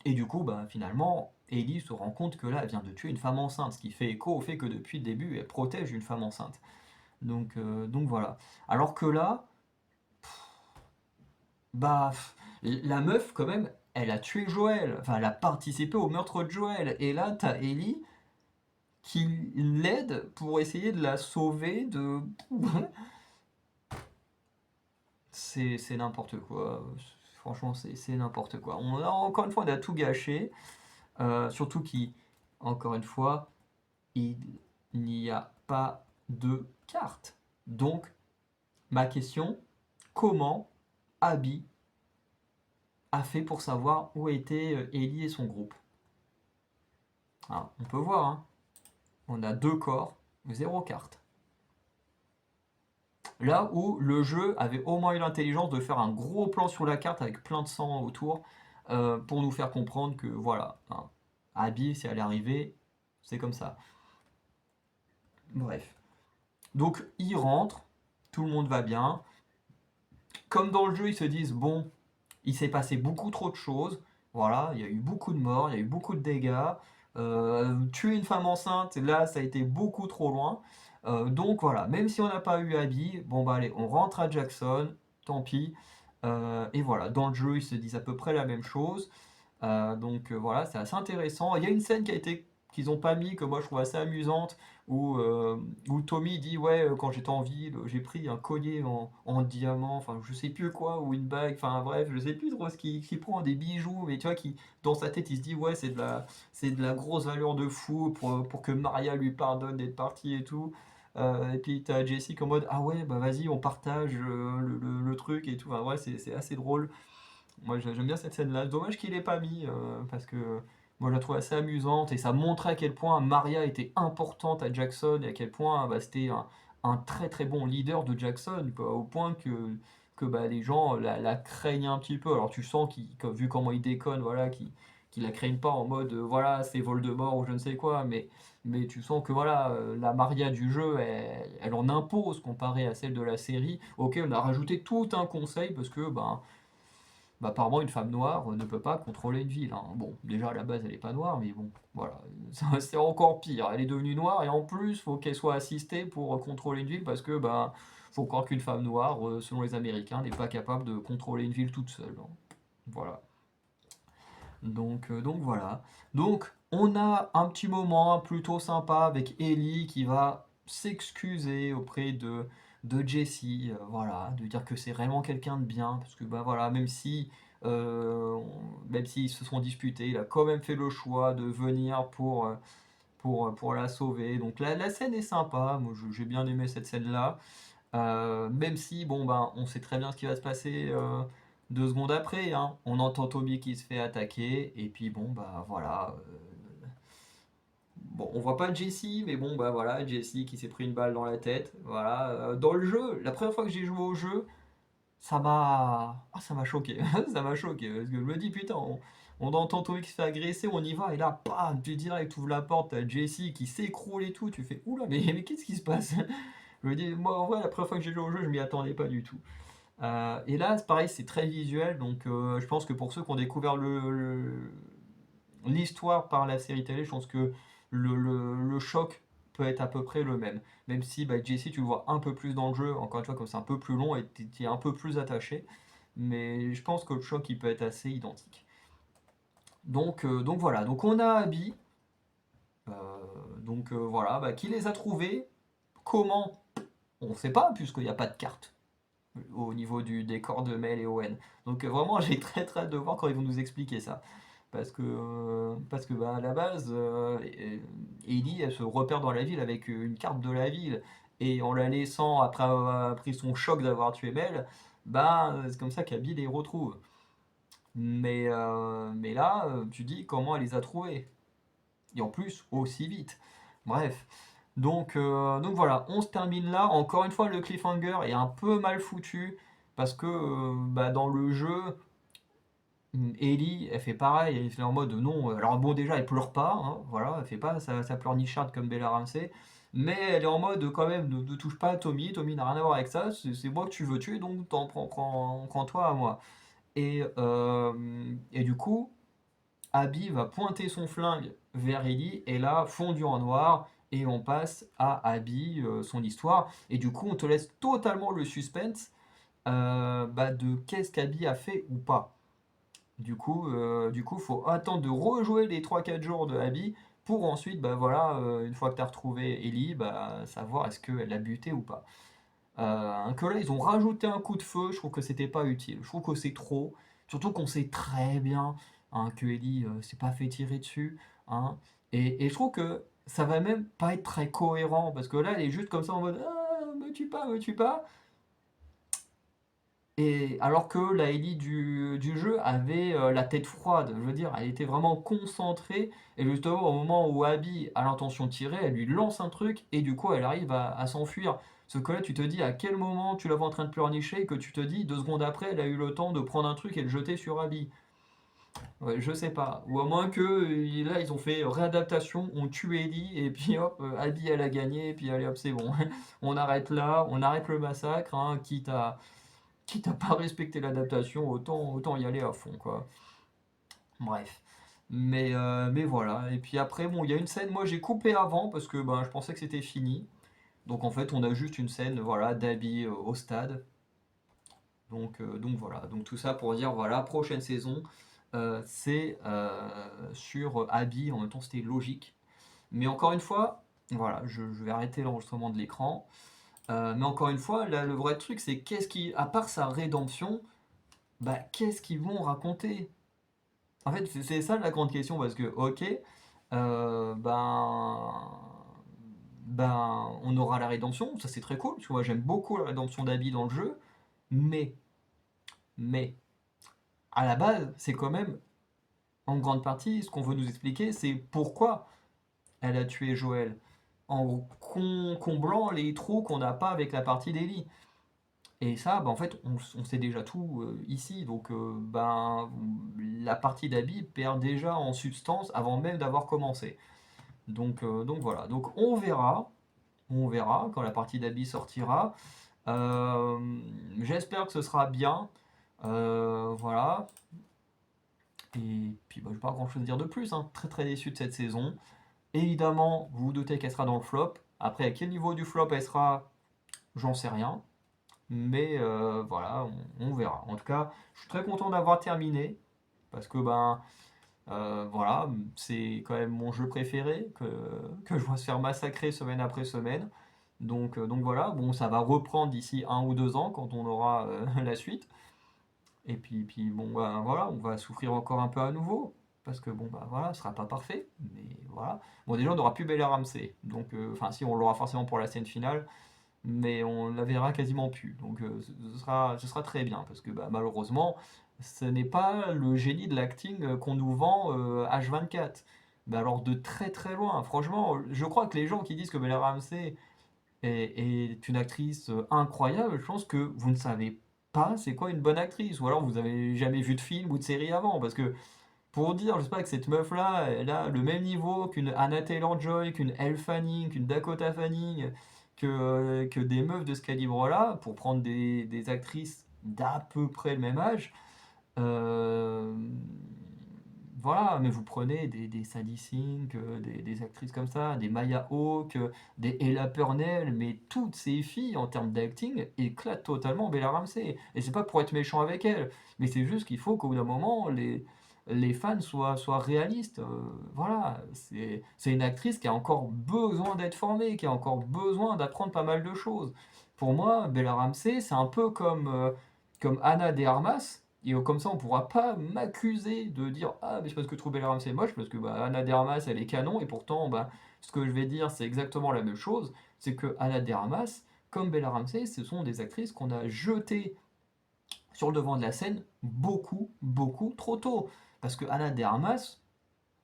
et du coup, bah, finalement, Ellie se rend compte que là, elle vient de tuer une femme enceinte, ce qui fait écho au fait que depuis le début, elle protège une femme enceinte. Donc voilà. Alors que là, bah, la meuf, quand même, elle a tué Joël, enfin elle a participé au meurtre de Joël. Et là, t'as Ellie qui l'aide pour essayer de la sauver de... C'est n'importe quoi. Franchement, c'est n'importe quoi. Encore une fois, on a tout gâché. Surtout encore une fois, il n'y a pas de carte. Donc, ma question, comment Abby a fait pour savoir où était Ellie et son groupe? On peut voir, hein. On a 2 corps, 0 carte. Là où le jeu avait au moins eu l'intelligence de faire un gros plan sur la carte avec plein de sang autour pour nous faire comprendre que voilà, hein, Abby, si elle est arrivée, c'est comme ça. Bref. Donc ils rentrent, tout le monde va bien. Comme dans le jeu, ils se disent bon, il s'est passé beaucoup trop de choses. Voilà, il y a eu beaucoup de morts, il y a eu beaucoup de dégâts. Tuer une femme enceinte, là, ça a été beaucoup trop loin. Donc voilà, même si on n'a pas eu Abby, bon bah allez, on rentre à Jackson, tant pis. Et voilà, dans le jeu, ils se disent à peu près la même chose. Donc voilà, c'est assez intéressant. Il y a une scène qu'ils n'ont pas mis, que moi je trouve assez amusante, où Tommy dit ouais, quand j'étais en ville, j'ai pris un collier en diamant, enfin je sais plus quoi, ou une bague, enfin bref, je sais plus trop ce qu'il prend, des bijoux, mais tu vois, dans sa tête il se dit ouais, c'est de la grosse valeur de fou pour que Maria lui pardonne d'être partie et tout. Et puis t'as Jessica en mode ah ouais, bah vas-y, on partage le truc et tout. Enfin, ouais, c'est assez drôle. Moi j'aime bien cette scène-là. Dommage qu'il l'ait pas mis parce que moi je la trouve assez amusante et ça montrait à quel point Maria était importante à Jackson et à quel point bah, c'était un très très bon leader de Jackson, quoi, au point que bah, les gens la craignent un petit peu. Alors tu sens vu comment il déconne, voilà, qu'ils la craignent pas en mode voilà, c'est Voldemort ou je ne sais quoi, mais tu sens que voilà, la Maria du jeu, elle en impose comparée à celle de la série. Ok, on a rajouté tout un conseil parce que ben bah, apparemment, une femme noire ne peut pas contrôler une ville, hein. Bon, déjà à la base, elle n'est pas noire, mais bon, voilà. C'est encore pire. Elle est devenue noire et en plus, faut qu'elle soit assistée pour contrôler une ville parce que, bah, faut croire qu'une femme noire, selon les Américains, n'est pas capable de contrôler une ville toute seule, hein. Voilà. Donc voilà. Donc, on a un petit moment plutôt sympa avec Ellie qui va s'excuser auprès de Jessie, voilà, de dire que c'est vraiment quelqu'un de bien, parce que bah voilà, même s'ils se sont disputés, il a quand même fait le choix de venir pour la sauver. Donc la scène est sympa, moi j'ai bien aimé cette scène-là. Même si, bon, ben, on sait très bien ce qui va se passer 2 secondes après, hein. On entend Tommy qui se fait attaquer, et puis bon, bah voilà. Bon, on voit pas Jessie, mais bon, bah voilà, Jessie qui s'est pris une balle dans la tête. Voilà. Dans le jeu, la première fois que j'ai joué au jeu, ça m'a choqué. Ça m'a choqué, parce que je me dis, putain, on entend Tommy qui se fait agresser, on y va, et là, bam, tu direct, tu ouvres la porte, t'as Jessie qui s'écroule et tout, tu fais, oula, mais qu'est-ce qui se passe? Je me dis, moi, en vrai, la première fois que j'ai joué au jeu, je m'y attendais pas du tout. Et là, c'est pareil, c'est très visuel, donc je pense que pour ceux qui ont découvert l'histoire par la série télé, je pense que le choc peut être à peu près le même. Même si bah, Jesse, tu le vois un peu plus dans le jeu, encore une fois, comme c'est un peu plus long et tu es un peu plus attaché, mais je pense que le choc, il peut être assez identique. Donc voilà, donc on a Abby, euh, donc voilà, bah, qui les a trouvés, comment, on ne sait pas, puisqu'il n'y a pas de carte au niveau du décor de Mel et Owen. Donc vraiment, j'ai très très hâte de voir quand ils vont nous expliquer ça. Parce que bah, à la base, Ellie, elle se repère dans la ville avec une carte de la ville. Et en la laissant, après avoir pris son choc d'avoir tué Mel, bah, c'est comme ça qu'Abby les retrouve. Mais là, tu dis comment elle les a trouvés. Et en plus, aussi vite. Bref. Donc voilà, on se termine là. Encore une fois, le cliffhanger est un peu mal foutu parce que bah, dans le jeu, Ellie, elle fait pareil, elle fait en mode non. Alors bon, déjà, elle pleure pas, hein, voilà, elle fait pas sa pleurnicharde comme Bella Ramsey, mais elle est en mode quand même, ne touche pas à Tommy. Tommy n'a rien à voir avec ça. C'est moi que tu veux tuer, donc prends-toi à moi. Et du coup, Abby va pointer son flingue vers Ellie, et là, fondu en noir, et on passe à Abby, son histoire. Et du coup, on te laisse totalement le suspense bah, de qu'est-ce qu'Abby a fait ou pas. Du coup, faut attendre de rejouer les 3 4 jours de Abby pour ensuite, bah voilà, une fois que tu as retrouvé Ellie, bah, savoir est-ce qu'elle a buté ou pas. Que là, ils ont rajouté un coup de feu, je trouve que c'était pas utile. Je trouve que c'est trop. Surtout qu'on sait très bien, hein, que Ellie s'est pas fait tirer dessus, hein. Et je trouve que ça va même pas être très cohérent parce que là, elle est juste comme ça en mode ah, me tue pas, me tue pas. Et alors que la Ellie du jeu avait la tête froide, je veux dire, elle était vraiment concentrée. Et justement, au moment où Abby a l'intention de tirer, elle lui lance un truc et du coup, elle arrive à s'enfuir. Ce que là, tu te dis à quel moment tu la vois en train de pleurnicher et que tu te dis 2 secondes après, elle a eu le temps de prendre un truc et le jeter sur Abby. Ouais, je sais pas. Ou à moins que là, ils ont fait réadaptation, on tue Ellie et puis hop, Abby elle a gagné et puis allez hop, c'est bon. On arrête là, on arrête le massacre, hein, quitte à pas respecter l'adaptation, autant y aller à fond, quoi. Bref. Mais voilà. Et puis après, bon, il y a une scène, moi j'ai coupé avant parce que ben, je pensais que c'était fini. Donc en fait, on a juste une scène, voilà, d'Abby au stade. Donc voilà. Donc tout ça pour dire, voilà, prochaine saison, c'est sur Abby. En même temps, c'était logique. Mais encore une fois, voilà, je vais arrêter l'enregistrement de l'écran. Mais encore une fois, là, le vrai truc, c'est qu'est-ce qui, à part sa rédemption, bah, qu'est-ce qu'ils vont raconter? En fait, c'est ça la grande question, parce que, ok, ben, on aura la rédemption, ça c'est très cool, parce que moi j'aime beaucoup la rédemption d'Abby dans le jeu, mais, mais, à la base, c'est quand même, en grande partie, ce qu'on veut nous expliquer, c'est pourquoi elle a tué Joël, en comblant les trous qu'on n'a pas avec la partie d'Ellie. Et ça, bah, en fait, on sait déjà tout ici. Donc, ben, la partie d'Abby perd déjà en substance avant même d'avoir commencé. Donc voilà. Donc on verra quand la partie d'Abby sortira. Euh, J'espère que ce sera bien. Voilà. Et puis, bah, je n'ai pas grand-chose à dire de plus, hein. Très très déçu de cette saison. Évidemment, vous vous doutez qu'elle sera dans le flop. Après, à quel niveau du flop elle sera, j'en sais rien. Mais voilà, on verra. En tout cas, je suis très content d'avoir terminé. Parce que ben voilà, c'est quand même mon jeu préféré que je vois se faire massacrer semaine après semaine. Donc voilà, bon, ça va reprendre d'ici 1 ou 2 ans quand on aura la suite. Et puis bon, ben, voilà, on va souffrir encore un peu à nouveau. Parce que bon, bah voilà, ce sera pas parfait. Mais voilà. Bon, déjà, on n'aura plus Bella Ramsey. Donc, enfin, si, on l'aura forcément pour la scène finale, mais on la verra quasiment plus. Donc ce sera très bien, parce que bah, malheureusement, ce n'est pas le génie de l'acting qu'on nous vend H24. Bah, alors de très très loin, franchement, je crois que les gens qui disent que Bella Ramsey est une actrice incroyable, je pense que vous ne savez pas c'est quoi une bonne actrice, ou alors vous avez jamais vu de film ou de série avant, parce que pour dire, je sais pas, que cette meuf-là, elle a le même niveau qu'une Anna Taylor-Joy, qu'une Elle Fanning, qu'une Dakota Fanning, que des meufs de ce calibre-là, pour prendre des actrices d'à peu près le même âge. euh, voilà, mais vous prenez des Sadie Sink, des actrices comme ça, des Maya Hawke, des Ella Purnell, mais toutes ces filles, en termes d'acting, éclatent totalement Bella Ramsey. Et c'est pas pour être méchant avec elle, mais c'est juste qu'il faut qu'au bout d'un moment, les fans soient réalistes. Voilà, c'est une actrice qui a encore besoin d'être formée, qui a encore besoin d'apprendre pas mal de choses. Pour moi, Bella Ramsey, c'est un peu comme Anna de Armas. Et comme ça, on pourra pas m'accuser de dire ah, mais c'est parce que je trouve Bella Ramsey moche, parce que bah, Anna de Armas, elle est canon, et pourtant, bah, ce que je vais dire, c'est exactement la même chose. C'est que Anna de Armas, comme Bella Ramsey, ce sont des actrices qu'on a jetées sur le devant de la scène beaucoup, beaucoup trop tôt. Parce que Anna de Armas,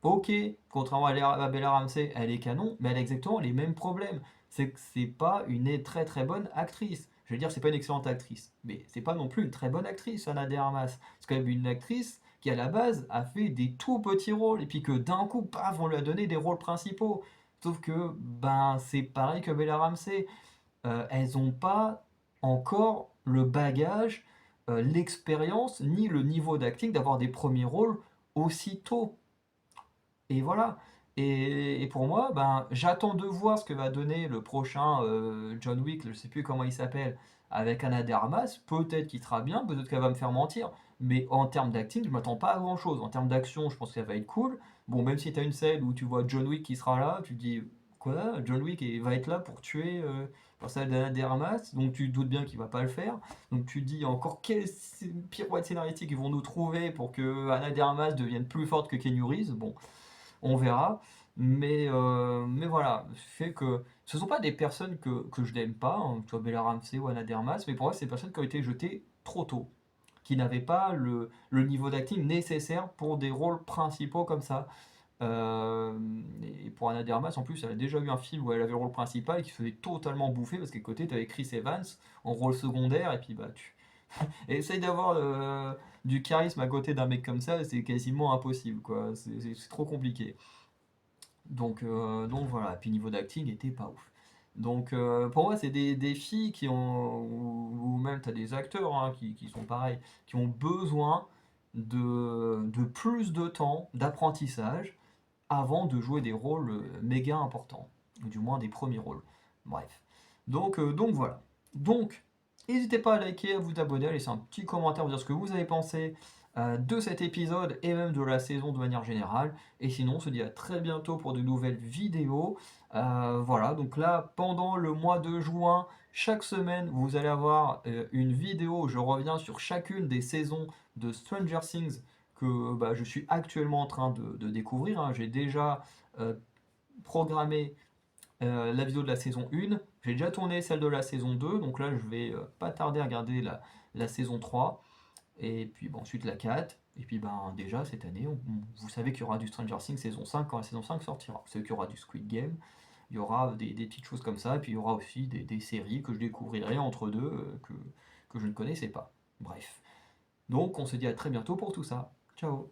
ok, contrairement à Bella Ramsey, elle est canon, mais elle a exactement les mêmes problèmes. C'est que c'est pas une très très bonne actrice. Je veux dire, c'est pas une excellente actrice, mais c'est pas non plus une très bonne actrice, Anna de Armas. C'est quand même une actrice qui, à la base, a fait des tout petits rôles, et puis que d'un coup, paf, on lui a donné des rôles principaux. Sauf que, ben, c'est pareil que Bella Ramsey. Elles ont pas encore le bagage, l'expérience, ni le niveau d'acting d'avoir des premiers rôles aussitôt. Et voilà. Et pour moi, ben, j'attends de voir ce que va donner le prochain John Wick, je sais plus comment il s'appelle, avec Anna de Armas. Peut-être qu'il sera bien, peut-être qu'elle va me faire mentir. mais en termes d'acting, je m'attends pas à grand chose. En termes d'action, je pense que ça va être cool. Bon, même si tu as une scène où tu vois John Wick qui sera là, tu te dis quoi? John Wick va être là pour tuer le personnage d'Anna de Armas, donc tu te doutes bien qu'il va pas le faire. Donc tu te dis encore quelle pirouette scénaristique ils vont nous trouver pour que Anna de Armas devienne plus forte que Keanu Reeves. Bon, on verra. Mais voilà, fait que ce sont pas des personnes que je n'aime pas, hein, tu vois, Bella Ramsey ou Anna de Armas, mais pour moi, c'est des personnes qui ont été jetées trop tôt, qui n'avaient pas le niveau d'acting nécessaire pour des rôles principaux comme ça. Euh, et pour Anna de Armas, en plus, elle a déjà eu un film où elle avait le rôle principal et qui se faisait totalement bouffer parce qu'à côté, tu avais Chris Evans en rôle secondaire, et puis bah, tu essaye d'avoir du charisme à côté d'un mec comme ça, c'est quasiment impossible, quoi. C'est trop compliqué. Donc voilà, puis niveau d'acting était pas ouf. Donc pour moi, c'est des filles qui ont, ou même tu as des acteurs hein, qui sont pareils, qui ont besoin de plus de temps d'apprentissage avant de jouer des rôles méga importants, ou du moins des premiers rôles. Bref. Donc voilà. Donc, n'hésitez pas à liker, à vous abonner, à laisser un petit commentaire, vous dire ce que vous avez pensé de cet épisode et même de la saison de manière générale. Et sinon, on se dit à très bientôt pour de nouvelles vidéos. Voilà, donc là, pendant le mois de juin, chaque semaine, vous allez avoir une vidéo où je reviens sur chacune des saisons de Stranger Things que bah, je suis actuellement en train de découvrir, hein. J'ai déjà euh, programmé la vidéo de la saison 1, j'ai déjà tourné celle de la saison 2, donc là je vais pas tarder à regarder la saison 3, et puis bah, ensuite la 4, et puis ben déjà cette année, vous savez qu'il y aura du Stranger Things saison 5 quand la saison 5 sortira. Vous savez qu'il y aura du Squid Game, il y aura des petites choses comme ça, et puis il y aura aussi des séries que je découvrirai entre deux que je ne connaissais pas. Bref. Donc on se dit à très bientôt pour tout ça. Ciao